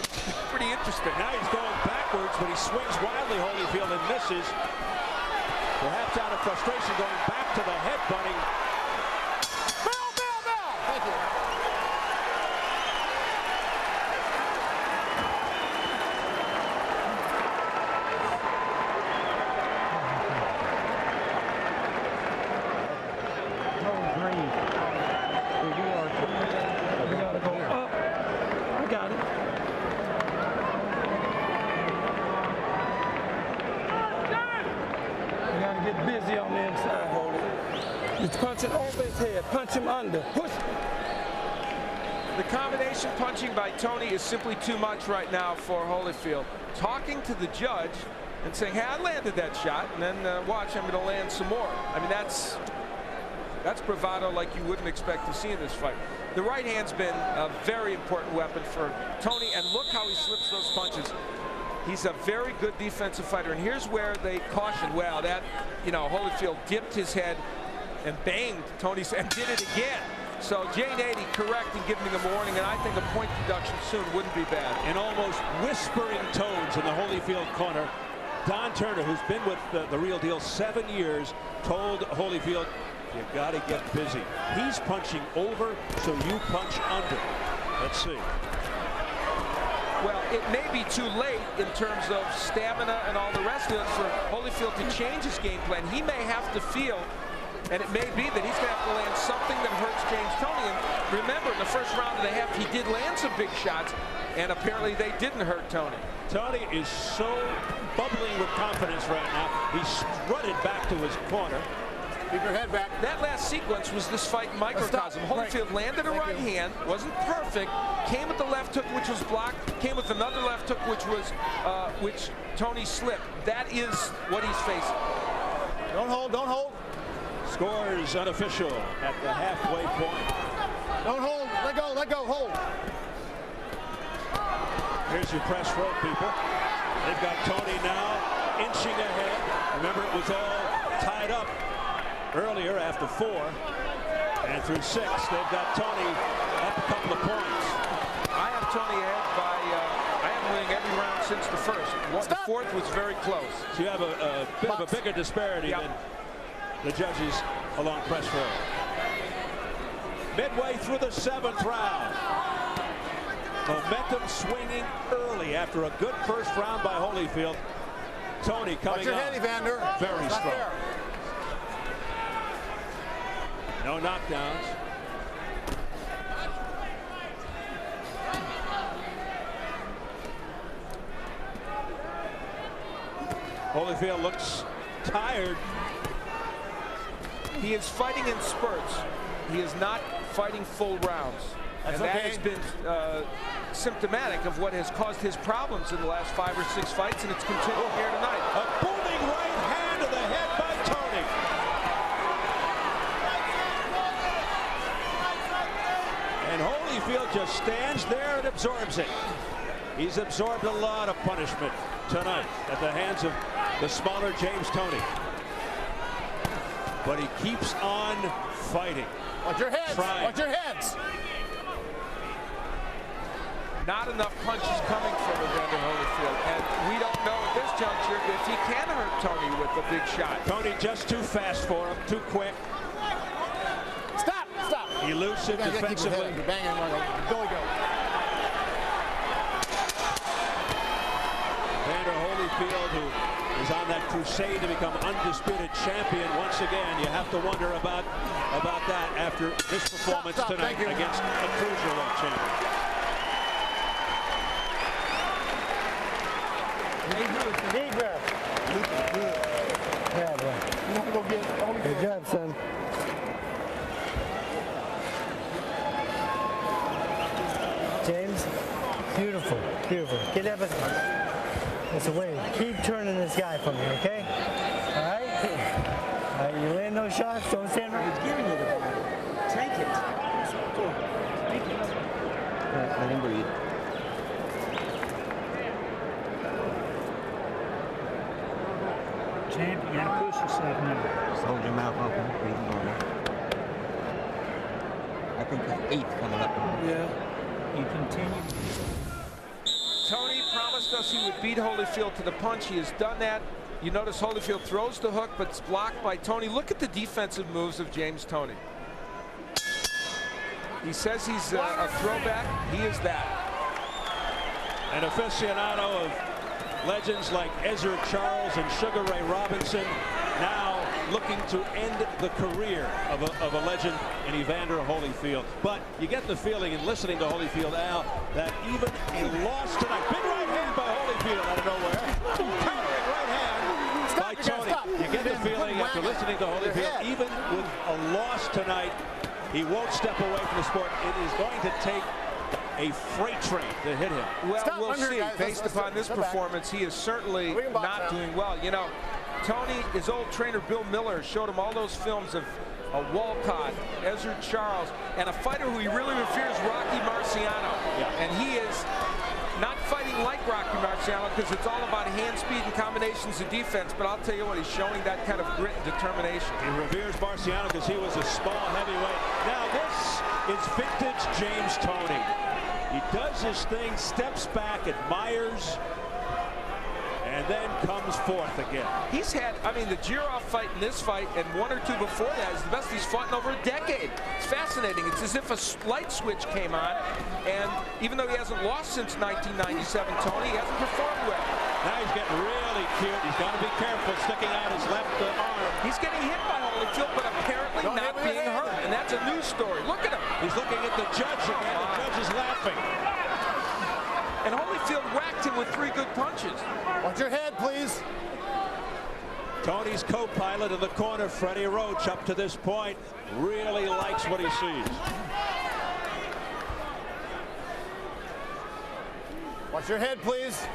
interesting. Now he's going backwards, but he swings wildly, Holyfield, and misses. Perhaps out of frustration, going back to the headbutting. Bell! Thank you. Busy on the inside, Holy. He's punching over his head. Punch him under. Push. The combination punching by Toney is simply too much right now for Holyfield. Talking to the judge and saying, hey, I landed that shot, and then watch, I'm going to land some more. I mean, that's bravado like you wouldn't expect to see in this fight. The right hand's been a very important weapon for Toney, and look how he slips those punches. He's a very good defensive fighter, and here's where they caution. Well, that, you know, Holyfield dipped his head and banged Toney's and did it again. So James Toney correct in giving him a warning, and I think a point deduction soon wouldn't be bad. In almost whispering tones in the Holyfield corner, Don Turner, who's been with the Real Deal 7 years, told Holyfield, You got to get busy. He's punching over, so you punch under. Let's see. Well, it may be too late in terms of stamina and all the rest of it for Holyfield to change his game plan. He may have to feel, and it may be that he's going to have to land something that hurts James Toney. And remember, in the first round of the half, he did land some big shots, and apparently they didn't hurt Toney. Toney is so bubbling with confidence right now. He strutted back to his corner. Keep your head back. That last sequence was this fight in microcosm. Holyfield landed a right hand, wasn't perfect, came with the left hook, which was blocked, came with another left hook, which Toney slipped. That is what he's facing. Don't hold, don't hold. Scores unofficial at the halfway point. Don't hold, let go, hold. Here's your press row, people. They've got Toney now inching ahead. Remember, it was all tied up earlier after 4, and through 6 they've got Toney up a couple of points. I have Toney ahead by I am winning every round since the first. The fourth was very close. So you have a bit of a bigger disparity than the judges along press row. Midway through the 7th round, momentum swinging early after a good first round by Holyfield. Toney coming Watch your head, Evander. Very strong. No knockdowns. Holyfield looks tired. He is fighting in spurts. He is not fighting full rounds. That's and that okay. has been symptomatic of what has caused his problems in the last 5 or 6 fights, and it's continuing here tonight. A booming right hand to the head by Toney. And Holyfield just stands there and absorbs it. He's absorbed a lot of punishment tonight at the hands of the smaller James Toney. But he keeps on fighting. Watch your heads. Trying. Watch your heads. Not enough punches coming from Evander Holyfield, and we don't know at this juncture if he can hurt Toney with a big shot. Toney just too fast for him, too quick. Stop. Elusive defensively. Banging, go. Evander Holyfield, who is on that crusade to become undisputed champion once again. You have to wonder about that after this performance tonight against a cruiserweight champion. Deep breath. Yeah, bro. Good job, son. James, beautiful. Get up. That's the way. Keep turning this guy for me, okay? All right? You land those shots, don't stand right. He's giving you the ball. Take it. Take it. All right, let him breathe. Champ, you gotta push yourself now. Just hold your mouth open, breathe normal. I think it's 8 coming up. You continue. Toney promised us he would beat Holyfield to the punch. He has done that. You notice Holyfield throws the hook, but it's blocked by Toney. Look at the defensive moves of James Toney. He says he's a throwback. He is that. An aficionado of legends like Ezra Charles and Sugar Ray Robinson, now looking to end the career of a legend in Evander Holyfield. But you get the feeling in listening to Holyfield, Al, that even a loss tonight, big right hand by Holyfield out of nowhere, countering right hand by Toney. You get the feeling after listening to Holyfield, even with a loss tonight, he won't step away from the sport. It is going to take a freight train to hit him. Well, we'll see. Based upon this performance, he is certainly not doing well. You know, Toney, his old trainer Bill Miller showed him all those films of Walcott, Ezra Charles, and a fighter who he really reveres, Rocky Marciano. Yeah. And he is not fighting like Rocky Marciano because it's all about hand speed and combinations of defense. But I'll tell you what, he's showing that kind of grit and determination. He reveres Marciano because he was a small heavyweight. Now this is vintage James Toney. He does his thing, steps back, admires, and then comes fourth again. He's had, I mean, the Jirov fight and this fight and one or two before that is the best he's fought in over a decade. It's fascinating. It's as if a light switch came on, and even though he hasn't lost since 1997, Tony, he hasn't performed well. Now he's getting really cute. He's got to be careful sticking out his left arm. He's getting hit by Holyfield, but apparently not being hurt, and that's a news story. Look at him. He's looking at the judge again. The judge is laughing. And Holyfield whacked him with 3 good punches. Watch your head, please. Tony's co-pilot in the corner, Freddie Roach, up to this point, really likes what he sees. Watch your head, please.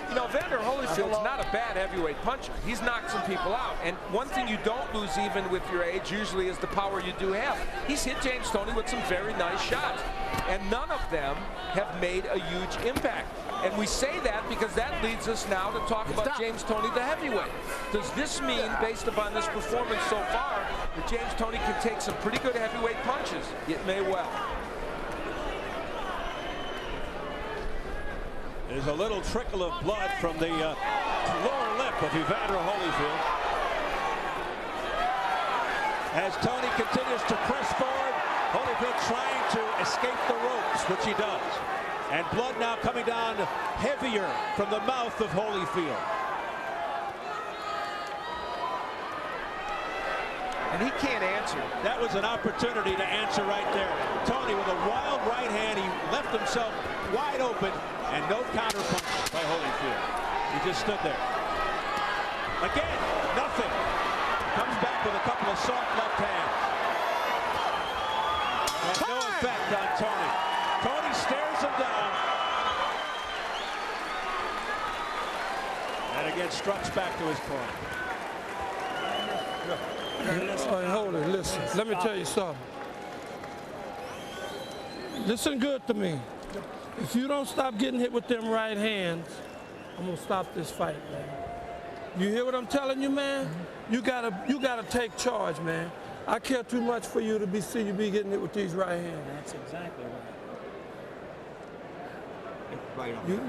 You know, Evander Holyfield's not a bad heavyweight puncher. He's knocked some people out. And one thing you don't lose even with your age usually is the power you do have. He's hit James Toney with some very nice shots. And none of them have made a huge impact. And we say that because that leads us now to talk about James Toney, the heavyweight. Does this mean, based upon this performance so far, that James Toney can take some pretty good heavyweight punches? It may well. There's a little trickle of blood from the lower lip of Evander Holyfield. As Toney continues to press forward, Holyfield trying to escape the ropes, which he does. And blood now coming down heavier from the mouth of Holyfield. And he can't answer. That was an opportunity to answer right there. Toney with a wild right hand. He left himself wide open, and no counter punch by Holyfield. He just stood there. Again, nothing. Comes back with a couple of soft left hands. And no effect on Toney. Toney stares him down. And again struts back to his point. Hold it, listen. Let me tell you something. Listen good to me. If you don't stop getting hit with them right hands, I'm gonna stop this fight, man. You hear what I'm telling you, man? You gotta take charge, man. I care too much for you to see you be getting hit with these right hands. That's exactly right. Right on. You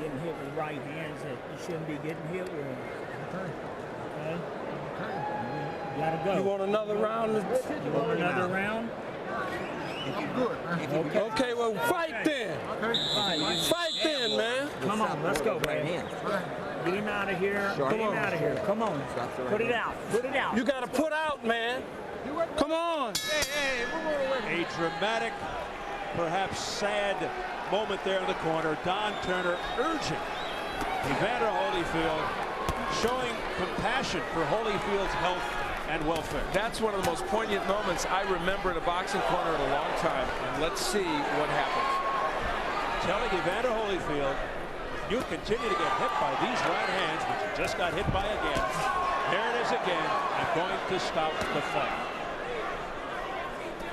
Getting hit with right hands that you shouldn't be getting hit with. Okay? You gotta go. You want another round? You want another round? Okay, well, fight then. Fight then, man. Come on, let's go, man. Get him out of here. Get him out of here. Come on. Put it out. Put it out. You got to put out, man. Come on. A dramatic, perhaps sad moment there in the corner. Don Turner urging Evander Holyfield, showing compassion for Holyfield's health and welfare. That's one of the most poignant moments I remember in a boxing corner in a long time. And let's see what happens. Telling Evander Holyfield, you continue to get hit by these right hands, which you just got hit by again. There it is again. I'm going to stop the fight.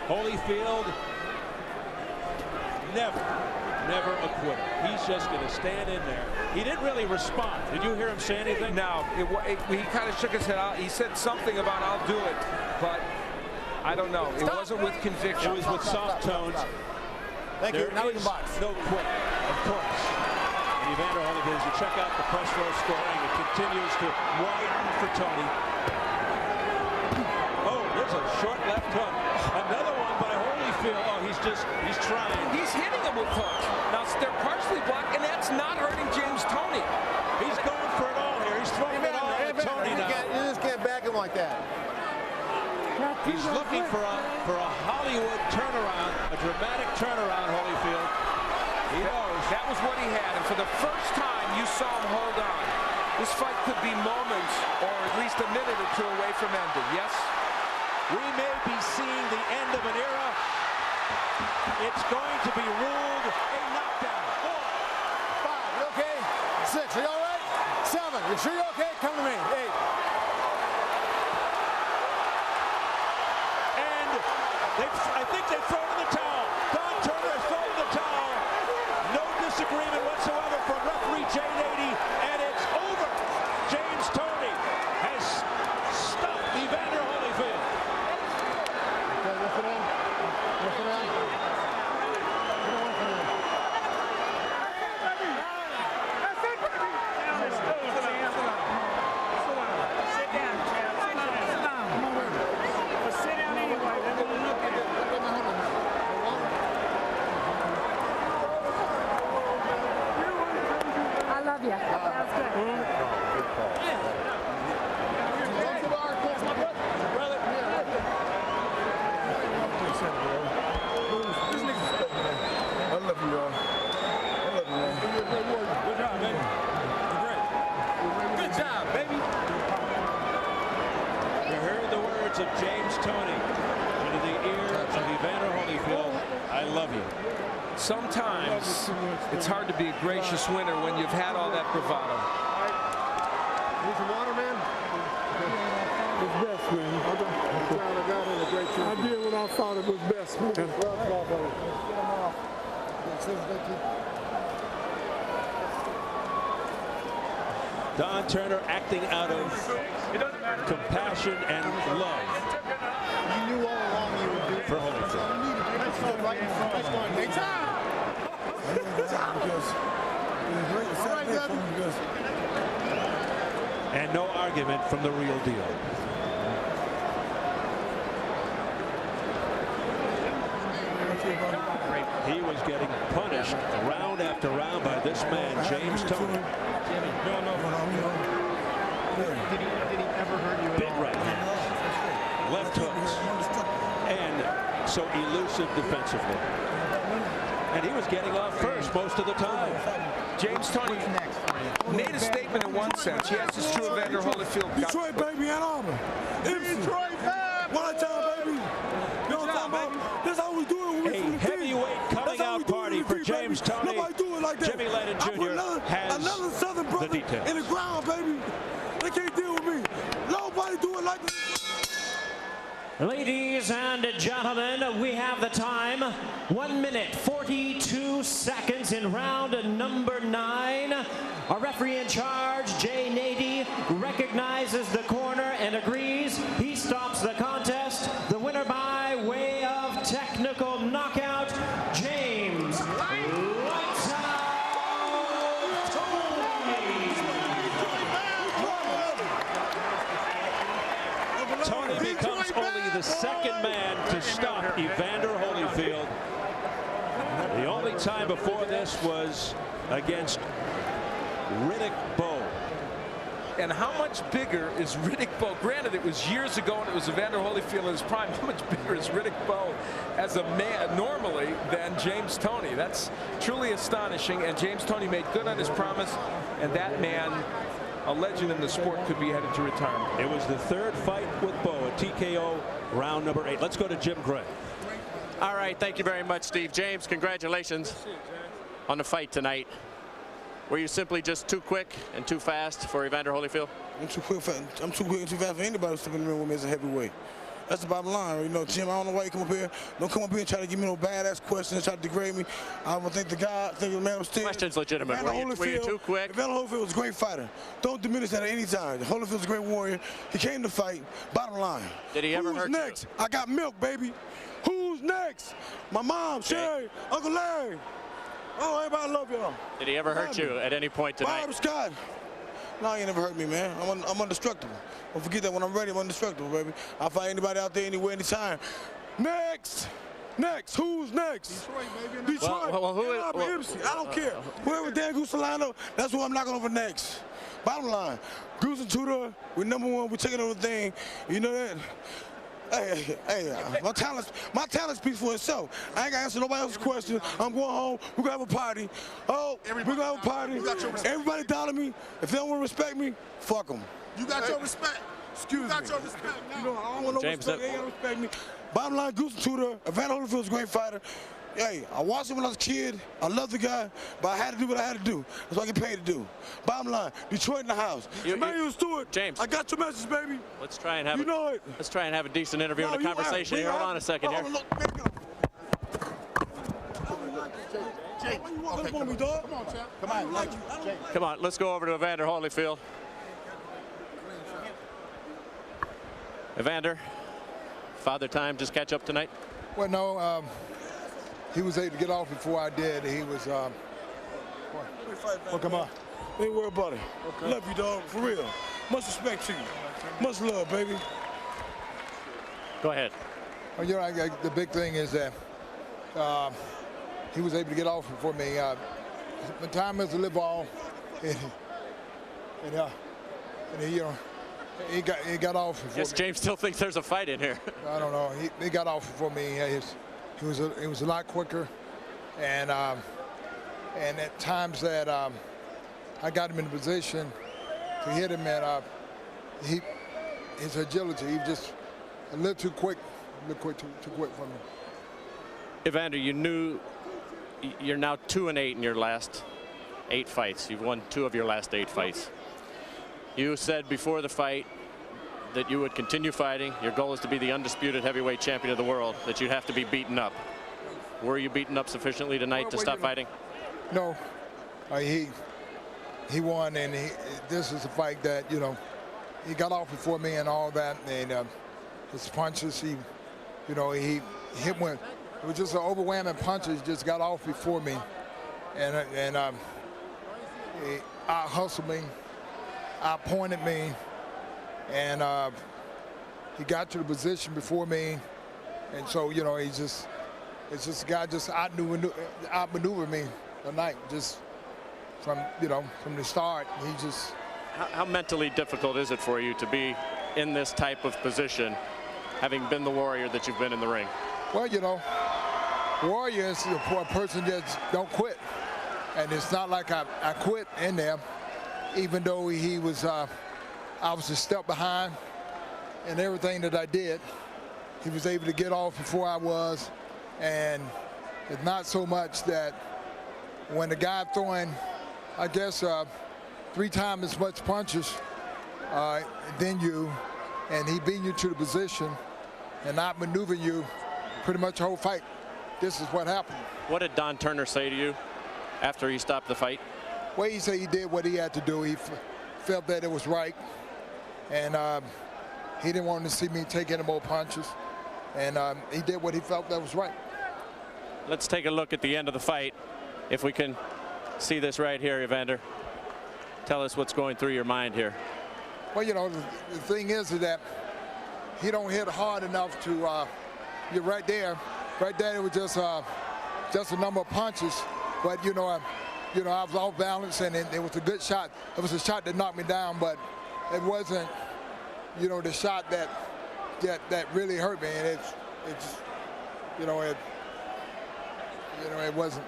Holyfield, never a quitter. He's just going to stand in there. He didn't really respond. Did you hear him say anything? No, he kind of shook his head out. He said something about I'll do it, but I don't know. It wasn't with conviction. It was with soft tones. Thank you. Now we can There box. is no quit, of course. And Evander Holyfield, as you check out the press row scoring, it continues to widen for Toney. Oh, there's a short left hook. Another one by Holyfield. Oh, he's trying. He's hitting him with hooks. Now, they're partially blocked, and that's not hurting James Toney. He's going for it all here. He's throwing it all at Toney now. You just can't back him like that. He's looking for a Hollywood turnaround, a dramatic turnaround, Holyfield. He knows. That was what he had, and for the first time, you saw him hold on. This fight could be moments, or at least a minute or two away from ending, yes? We may be seeing the end of an era. It's going to be ruled a knockdown. 4, 5, you okay? 6, are you all right? 7, you sure you're okay? Come to me. 8. I think they've thrown in the towel. Don Turner has thrown in the towel. No disagreement whatsoever from referee Jay Nady, and it's over. James Toney has stopped Evander Holyfield. Okay, listen in. Listen in. words of James Toney into the ear of Evander Holyfield. I love you. Sometimes it's hard to be a gracious winner when you've had all that bravado. Need some water, man? It's best, man. I did what I thought it was best, man. Don Turner acting out of compassion and love You knew all along you would do for Holyfield. right in front. That's going next time. And no argument from the real deal. He was getting punished round after round by this man, James Toney. Did he ever hurt you? Big right hand, left hooks, and so elusive defensively. And he was getting off first most of the time. James Toney made a statement in one sense. Yes, it's true Evander Holyfield got... Detroit, baby, Ann Arbor. Detroit, one time, baby. You know what I'm talking about? That's how we do it when we from the heavyweight coming out party for James Toney. Nobody do it like that. Jimmy Lennon Jr. has another Southern brother the details. in the ground, baby. They can't deal with me. Nobody do it like that. Ladies and gentlemen, we have the time. 1 minute, 42 seconds in round number 9. Our referee in charge, Jay Nady, recognizes the corner and agrees. He stops the contest. The winner by way of technical knockout, James Lights Out Toney becomes only the second man to stop Evander Holyfield. The only time before this was against Riddick Bowe. And how much bigger is Riddick Bowe? Granted, it was years ago and it was Evander Holyfield in his prime. How much bigger is Riddick Bowe as a man normally than James Toney? That's truly astonishing. And James Toney made good on his promise. And that man, a legend in the sport, could be headed to retirement. It was the third fight with Bowe, a TKO round number 8. Let's go to Jim Gray. All right, thank you very much, Steve. James, congratulations on the fight tonight. Were you simply just too quick and too fast for Evander Holyfield? I'm too quick and too fast for anybody stepping in the ring with me as a heavyweight. That's the bottom line. You know, Jim, I don't know why you come up here. Don't come up here and try to give me no badass questions, try to degrade me. I would think the man upstairs. Question's legitimate. Were you too quick? Evander Holyfield was a great fighter. Don't diminish that at any time. Holyfield's a great warrior. He came to fight. Bottom line. Did he ever hurt you? Who's next? I got milk, baby. Who's next? My mom, Sherry, Uncle Larry. Oh, everybody love y'all. Did he ever hurt you at any point tonight? Bob Scott. No, he ain't never hurt me, man. I'm indestructible. Don't forget that when I'm ready, I'm indestructible, baby. I'll fight anybody out there, anywhere, anytime. Next. Next. Who's next? Detroit, baby. Detroit. I don't care. Whoever Dan Gusalano, that's who I'm knocking over next. Bottom line, Goose and Tudor, we're #1. We're taking over the thing. You know that? Hey, my talent speaks for itself. I ain't gonna answer nobody else's question. I'm going home. We're gonna have a party. Oh, we're gonna have a party. Everybody dollar me. If they don't want to respect me, fuck them. You got your respect. Excuse me. You got your respect now. You know, I don't want no respect. They ain't gonna respect me. Bottom line, Goose and Tudor, Evander Holyfield's a great fighter. Hey, I watched him when I was a kid. I love the guy, but I had to do what I had to do. That's what I get paid to do. Bottom line, Detroit in the house. Emmanuel Stewart. James, I got your message, baby. Let's try and have let's try and have a decent interview and a conversation here. Hold on a second here. Jake, okay, come on, dog. Come on, champ. Come on, Come on, let's go over to Evander Holyfield. Evander, Father Time just catch up tonight? Well, no. He was able to get off before I did. He was. Well, come on. Ain't worry about it. Okay. Love you, dog. For real. Much respect to you. Much love, baby. Go ahead. Well, you know, the big thing is that he was able to get off before me. The time is to live all, and he, you know, he got off before Yes, me. James still thinks there's a fight in here. I don't know. He got off before me. He was a lot quicker, and at times that I got him in a position to hit him, and his agility, a little too quick, too quick for me. Evander, you knew you're now 2-8 in your last 8 fights. You've won 2 of your last 8 fights. You said before the fight that you would continue fighting. Your goal is to be the undisputed heavyweight champion of the world, that you'd have to be beaten up. Were you beaten up sufficiently tonight to stop fighting? No. He won, and this is a fight that, you know, he got off before me and all that, and his punches, he hit one. It was just an overwhelming punches, just got off before me, and he out-hustled me, out-pointed me, and he got to the position before me, and so, you know, it's just a guy just outmaneuvered me tonight, just from the start. He just. How mentally difficult is it for you to be in this type of position, having been the warrior that you've been in the ring? Well, you know, warrior is a person that don't quit, and it's not like I quit in there, even though he was I was a step behind in everything that I did. He was able to get off before I was, and it's not so much that when the guy throwing, I guess, 3 times as much punches than you, and he beat you to the position and outmaneuver you pretty much the whole fight. This is what happened. What did Don Turner say to you after he stopped the fight? Well, he said he did what he had to do. He felt that it was right, and he didn't want to see me take any more punches, and he did what he felt that was right. Let's take a look at the end of the fight, if we can see this right here, Evander. Tell us what's going through your mind here. Well, you know, the thing is that he don't hit hard enough to. You're right there. Right there, it was just a number of punches, but I was off balance, and it was a good shot. It was a shot that knocked me down, but it wasn't, the shot that really hurt me, and it wasn't.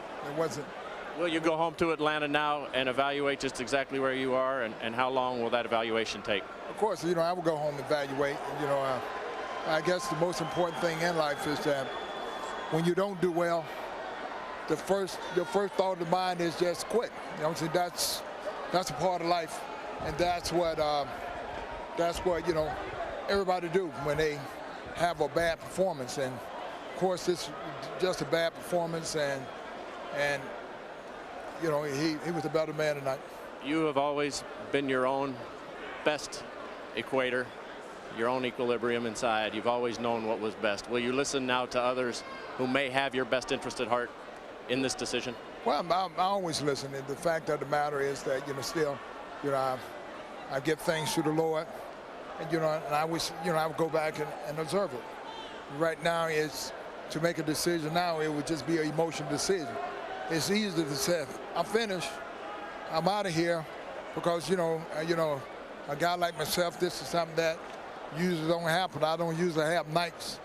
Will you go home to Atlanta now and evaluate just exactly where you are, and how long will that evaluation take? Of course, I will go home and evaluate. I guess the most important thing in life is that when you don't do well, your first thought of the mind is just quit. That's a part of life, and that's what everybody do when they have a bad performance. And of course, this is just a bad performance, and he was a better man tonight. You have always been your own best equator, your own equilibrium inside. You've always known what was best. Will you listen now to others who may have your best interest at heart in this decision? Well, I always listen. And the fact of the matter is that, still, I give thanks to the Lord, and, and I wish, I would go back and observe it. Right now, it's to make a decision now, it would just be an emotional decision. It's easy to say, I'm finished, I'm out of here, because, a guy like myself, this is something that usually don't happen. I don't usually have nights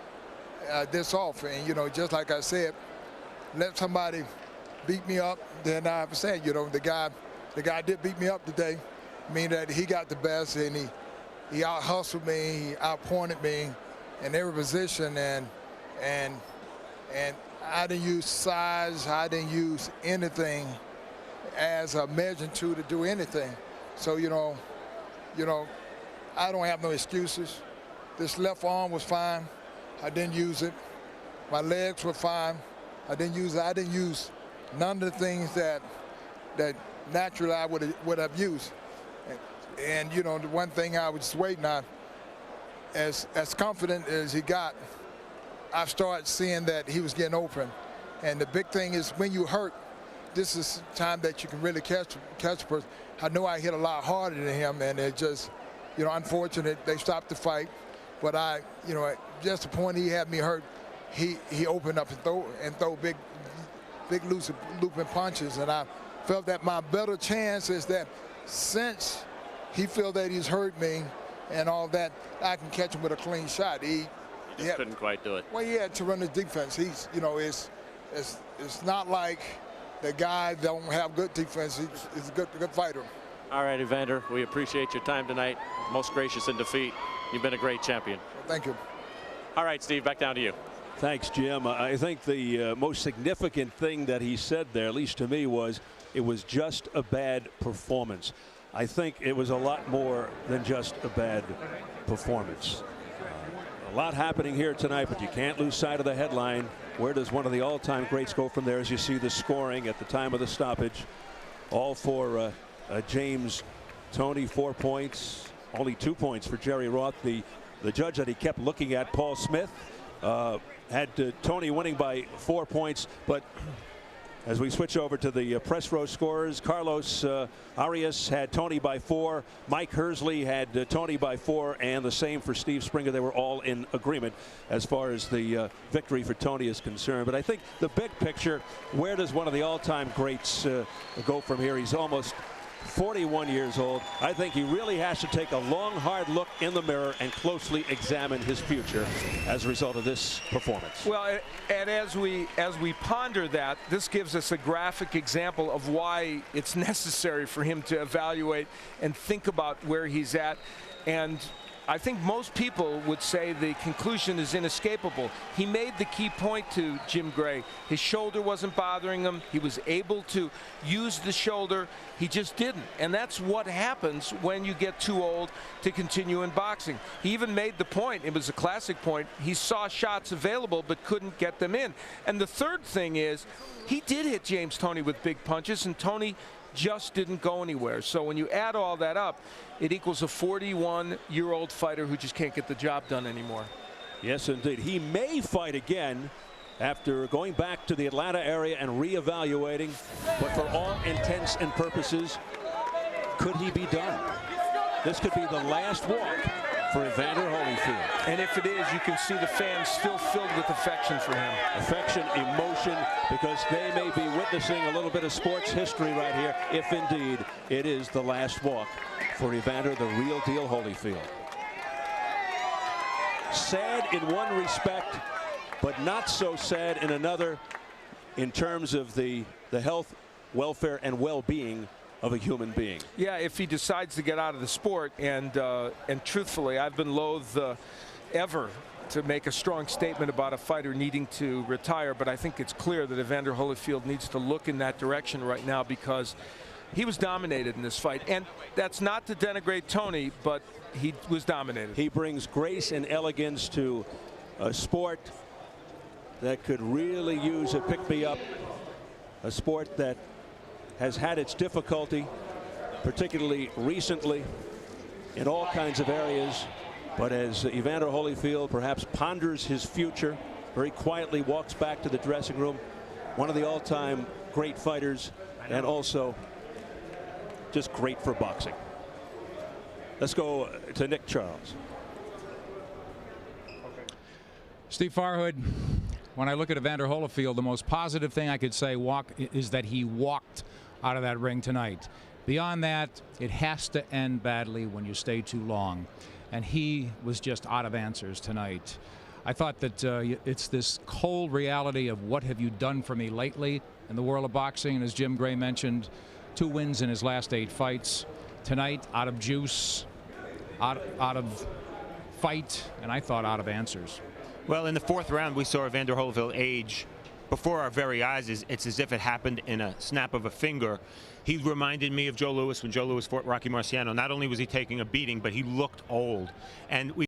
this often. And, just like I said, let somebody beat me up, then I said, the guy did beat me up today, meaning that he got the best, and he out-hustled me, he out-pointed me in every position, and I didn't use size, I didn't use anything as a measure to do anything. So, I don't have no excuses. This left arm was fine. I didn't use it. My legs were fine. I didn't use it. I didn't use none of the things that naturally I would have used. And the one thing I was waiting on, as confident as he got, I started seeing that he was getting open. And the big thing is when you hurt, this is time that you can really catch a person. I know I hit a lot harder than him, and it just, unfortunate they stopped the fight. But just the point he had me hurt, he opened up and throw big looping punches, and I felt that my better chance is that since he feel that he's hurt me and all that, I can catch him with a clean shot. He just couldn't quite do it. Well, he had to run his defense. He's, it's not like the guy don't have good defense. He's a good fighter. All right, Evander, we appreciate your time tonight. Most gracious in defeat. You've been a great champion. Well, thank you. All right, Steve, back down to you. Thanks, Jim. I think the most significant thing that he said there, at least to me, was it was just a bad performance. I think it was a lot more than just a bad performance. A lot happening here tonight, but you can't lose sight of the headline. Where does one of the all-time greats go from there? As you see the scoring at the time of the stoppage, all for James Toney, 4 points, only 2 points for Jerry Roth. The judge that he kept looking at, Paul Smith, had Toney winning by 4 points, but as we switch over to the press row scorers, Carlos Arias had Toney by 4. Mike Hersley had Toney by 4, and the same for Steve Springer. They were all in agreement as far as the victory for Toney is concerned. But I think the big picture, where does one of the all-time greats go from here? He's almost 41 years old. I think he really has to take a long, hard look in the mirror and closely examine his future as a result of this performance. Well, and as we ponder that, this gives us a graphic example of why it's necessary for him to evaluate and think about where he's at. And I think most people would say the conclusion is inescapable. He made the key point to Jim Gray. His shoulder wasn't bothering him. He was able to use the shoulder. He just didn't. And that's what happens when you get too old to continue in boxing. He even made the point, it was a classic point, he saw shots available but couldn't get them in. And the third thing is, he did hit James Toney with big punches, and Toney just didn't go anywhere. So when you add all that up, it equals a 41-year-old fighter who just can't get the job done anymore. Yes, indeed. He may fight again after going back to the Atlanta area and reevaluating, but for all intents and purposes, could he be done? This could be the last walk for Evander Holyfield. And if it is, you can see the fans still filled with affection for him. Affection, emotion, because they may be witnessing a little bit of sports history right here, if indeed it is the last walk for Evander, the real deal Holyfield. Sad in one respect, but not so sad in another, in terms of the health, welfare, and well-being of a human being. Yeah, if he decides to get out of the sport, and truthfully, I've been loath ever to make a strong statement about a fighter needing to retire, but I think it's clear that Evander Holyfield needs to look in that direction right now, because he was dominated in this fight. And that's not to denigrate Toney, but he was dominated. He brings grace and elegance to a sport that could really use a pick-me-up, a sport that has had its difficulty, particularly recently, in all kinds of areas. But as Evander Holyfield perhaps ponders his future, very quietly walks back to the dressing room, one of the all-time great fighters, and also just great for boxing. Let's go to Nick Charles. Steve Farhood, when I look at Evander Holyfield, the most positive thing I could say is that he walked out of that ring tonight. Beyond that, it has to end badly when you stay too long. And he was just out of answers tonight. I thought that it's this cold reality of what have you done for me lately in the world of boxing. And as Jim Gray mentioned, 2 wins in his last 8 fights. Tonight, out of juice, out of fight, and I thought out of answers. Well, in the 4th round, we saw Evander Holyfield age before our very eyes. It's as if it happened in a snap of a finger. He reminded me of Joe Louis when Joe Louis fought Rocky Marciano. Not only was he taking a beating, but he looked old. And we